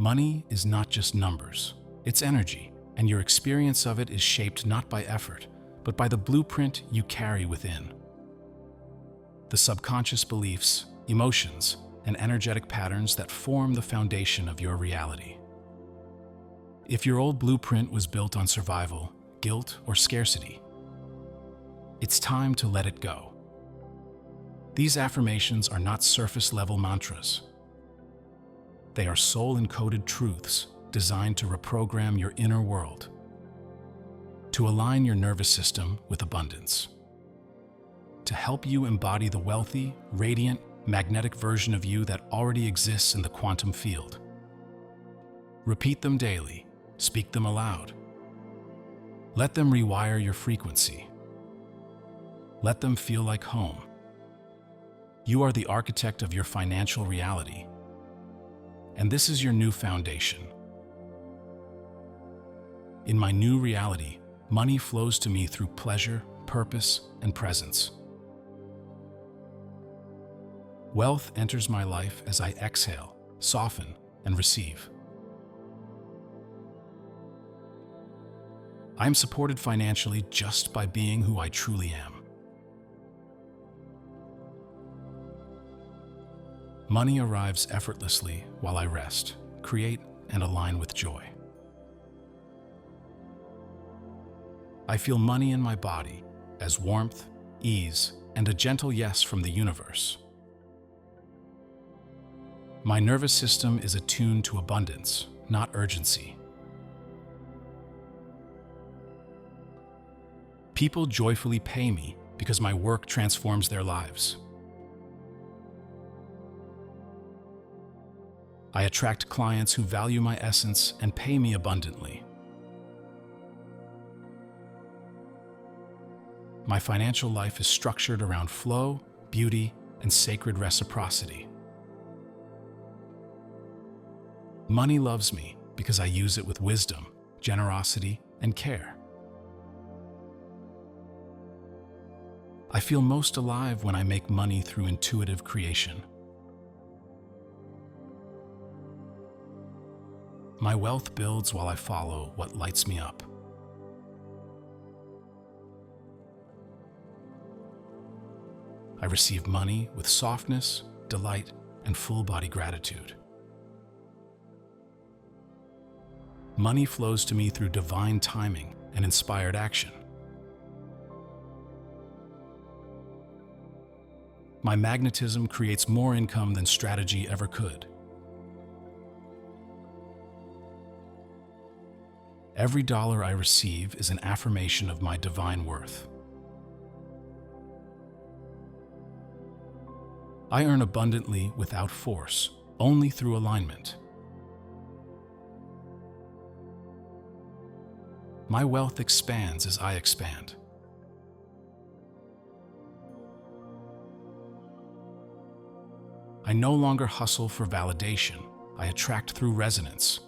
Money is not just numbers, it's energy, and your experience of it is shaped not by effort, but by the blueprint you carry within. The subconscious beliefs, emotions, and energetic patterns that form the foundation of your reality. If your old blueprint was built on survival, guilt, or scarcity, it's time to let it go. These affirmations are not surface-level mantras. They are soul-encoded truths designed to reprogram your inner world, to align your nervous system with abundance, to help you embody the wealthy, radiant, magnetic version of you that already exists in the quantum field. Repeat them daily, speak them aloud. Let them rewire your frequency. Let them feel like home. You are the architect of your financial reality, and this is your new foundation. In my new reality, money flows to me through pleasure, purpose, and presence. Wealth enters my life as I exhale, soften, and receive. I am supported financially just by being who I truly am. Money arrives effortlessly while I rest, create, and align with joy. I feel money in my body as warmth, ease, and a gentle yes from the universe. My nervous system is attuned to abundance, not urgency. People joyfully pay me because my work transforms their lives. I attract clients who value my essence and pay me abundantly. My financial life is structured around flow, beauty, and sacred reciprocity. Money loves me because I use it with wisdom, generosity, and care. I feel most alive when I make money through intuitive creation. My wealth builds while I follow what lights me up. I receive money with softness, delight, and full-body gratitude. Money flows to me through divine timing and inspired action. My magnetism creates more income than strategy ever could. Every dollar I receive is an affirmation of my divine worth. I earn abundantly without force, only through alignment. My wealth expands as I expand. I no longer hustle for validation. I attract through resonance.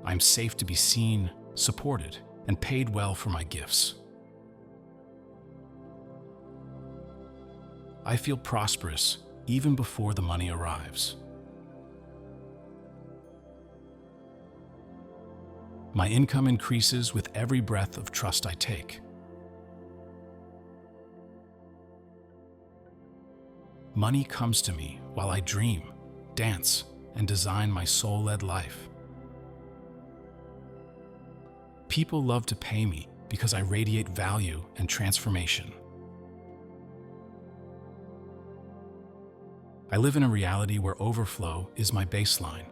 I am safe to be seen, supported, and paid well for my gifts. I feel prosperous even before the money arrives. My income increases with every breath of trust I take. Money comes to me while I dream, dance, and design my soul-led life. People love to pay me because I radiate value and transformation. I live in a reality where overflow is my baseline.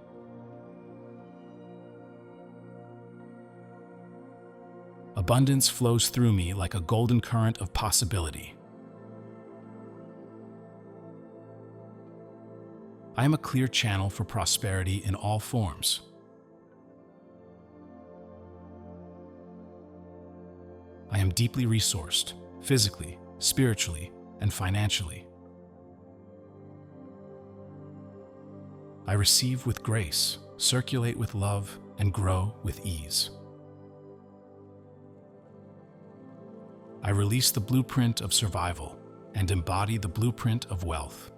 Abundance flows through me like a golden current of possibility. I am a clear channel for prosperity in all forms. I am deeply resourced, physically, spiritually, and financially. I receive with grace, circulate with love, and grow with ease. I release the blueprint of survival and embody the blueprint of wealth.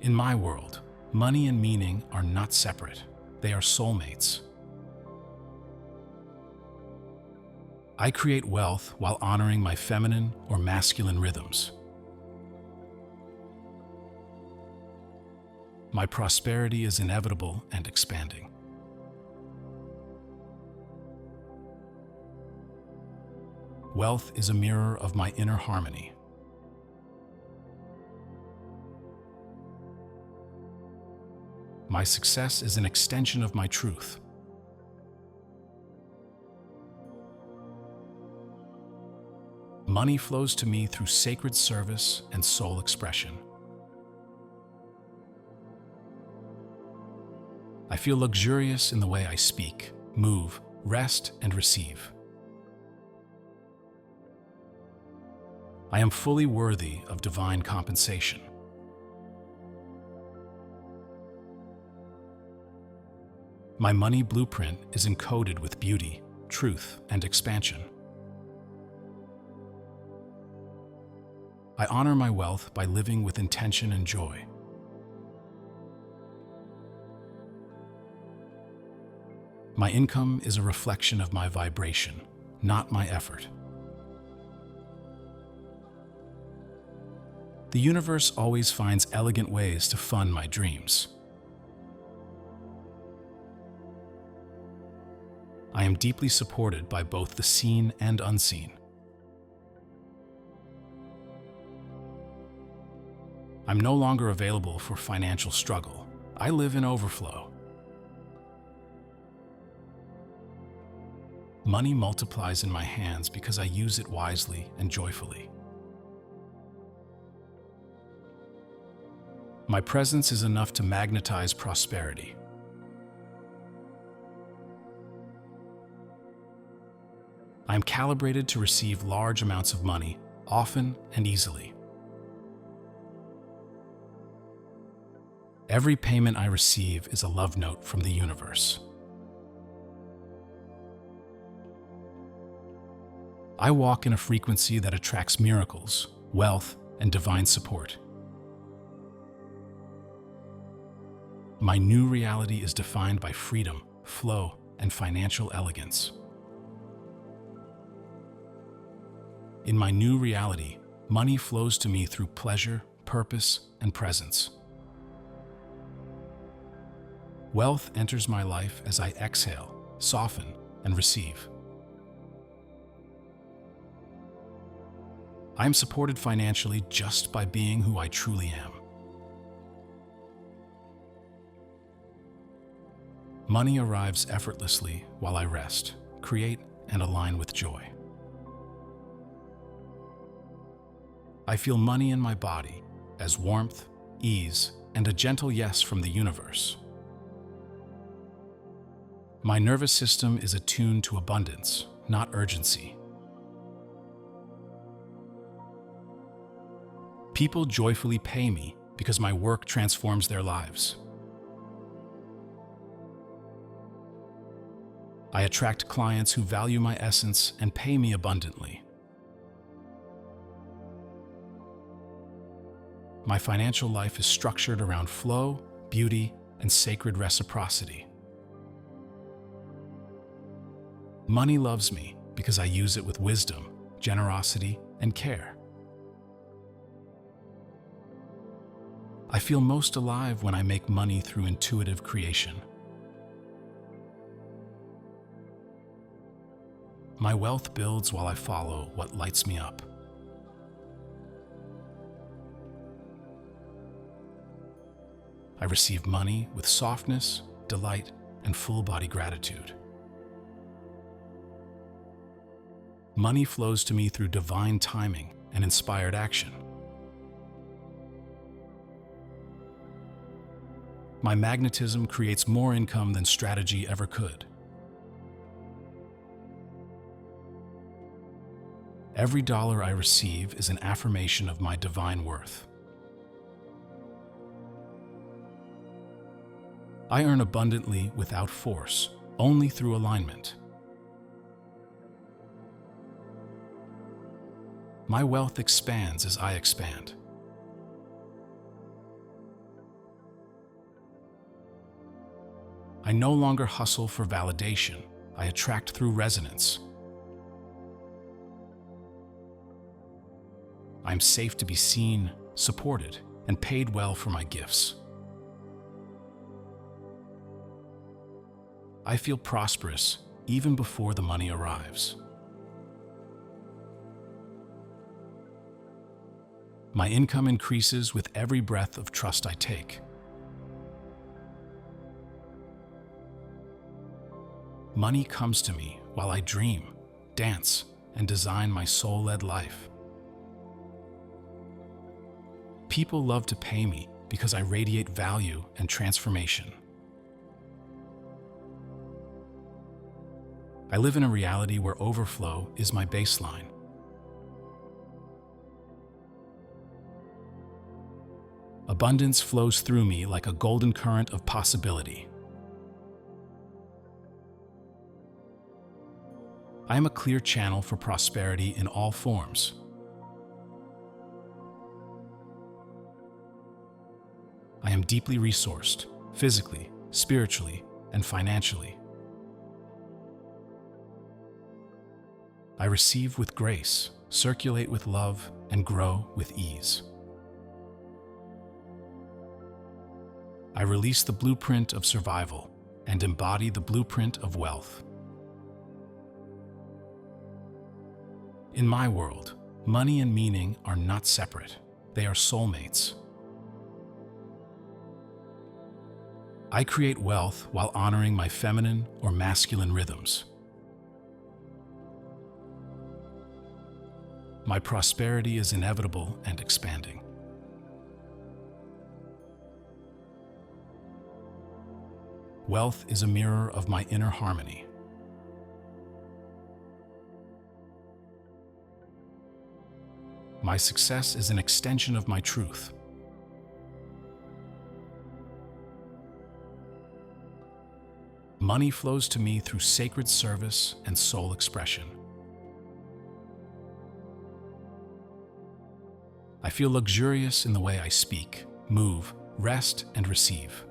In my world, money and meaning are not separate. They are soulmates. I create wealth while honoring my feminine or masculine rhythms. My prosperity is inevitable and expanding. Wealth is a mirror of my inner harmony. My success is an extension of my truth. Money flows to me through sacred service and soul expression. I feel luxurious in the way I speak, move, rest, and receive. I am fully worthy of divine compensation. My money blueprint is encoded with beauty, truth, and expansion. I honor my wealth by living with intention and joy. My income is a reflection of my vibration, not my effort. The universe always finds elegant ways to fund my dreams. I am deeply supported by both the seen and unseen. I'm no longer available for financial struggle. I live in overflow. Money multiplies in my hands because I use it wisely and joyfully. My presence is enough to magnetize prosperity. I am calibrated to receive large amounts of money, often and easily. Every payment I receive is a love note from the universe. I walk in a frequency that attracts miracles, wealth, and divine support. My new reality is defined by freedom, flow, and financial elegance. In my new reality, money flows to me through pleasure, purpose, and presence. Wealth enters my life as I exhale, soften, and receive. I am supported financially just by being who I truly am. Money arrives effortlessly while I rest, create, and align with joy. I feel money in my body as warmth, ease, and a gentle yes from the universe. My nervous system is attuned to abundance, not urgency. People joyfully pay me because my work transforms their lives. I attract clients who value my essence and pay me abundantly. My financial life is structured around flow, beauty, and sacred reciprocity. Money loves me because I use it with wisdom, generosity, and care. I feel most alive when I make money through intuitive creation. My wealth builds while I follow what lights me up. I receive money with softness, delight, and full-body gratitude. Money flows to me through divine timing and inspired action. My magnetism creates more income than strategy ever could. Every dollar I receive is an affirmation of my divine worth. I earn abundantly without force, only through alignment. My wealth expands as I expand. I no longer hustle for validation. I attract through resonance. I am safe to be seen, supported, and paid well for my gifts. I feel prosperous even before the money arrives. My income increases with every breath of trust I take. Money comes to me while I dream, dance, and design my soul-led life. People love to pay me because I radiate value and transformation. I live in a reality where overflow is my baseline. Abundance flows through me like a golden current of possibility. I am a clear channel for prosperity in all forms. I am deeply resourced, physically, spiritually, and financially. I receive with grace, circulate with love, and grow with ease. I release the blueprint of survival and embody the blueprint of wealth. In my world, money and meaning are not separate. They are soulmates. I create wealth while honoring my feminine or masculine rhythms. My prosperity is inevitable and expanding. Wealth is a mirror of my inner harmony. My success is an extension of my truth. Money flows to me through sacred service and soul expression. I feel luxurious in the way I speak, move, rest, and receive.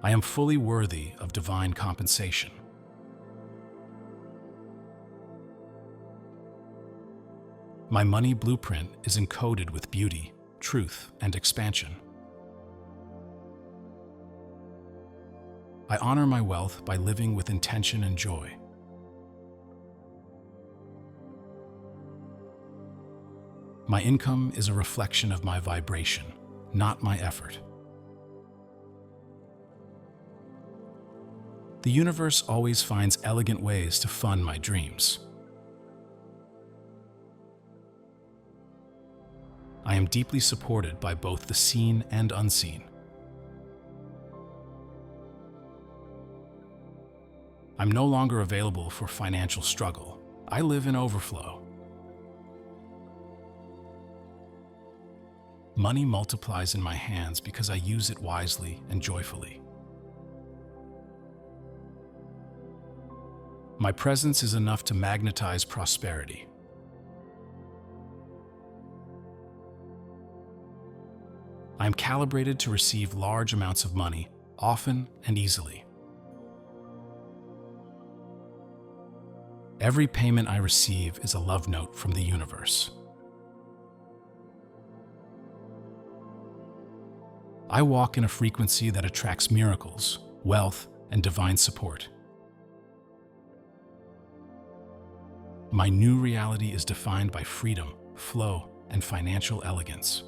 I am fully worthy of divine compensation. My money blueprint is encoded with beauty, truth, and expansion. I honor my wealth by living with intention and joy. My income is a reflection of my vibration, not my effort. The universe always finds elegant ways to fund my dreams. I am deeply supported by both the seen and unseen. I'm no longer available for financial struggle. I live in overflow. Money multiplies in my hands because I use it wisely and joyfully. My presence is enough to magnetize prosperity. I am calibrated to receive large amounts of money, often and easily. Every payment I receive is a love note from the universe. I walk in a frequency that attracts miracles, wealth, and divine support. My new reality is defined by freedom, flow, and financial elegance.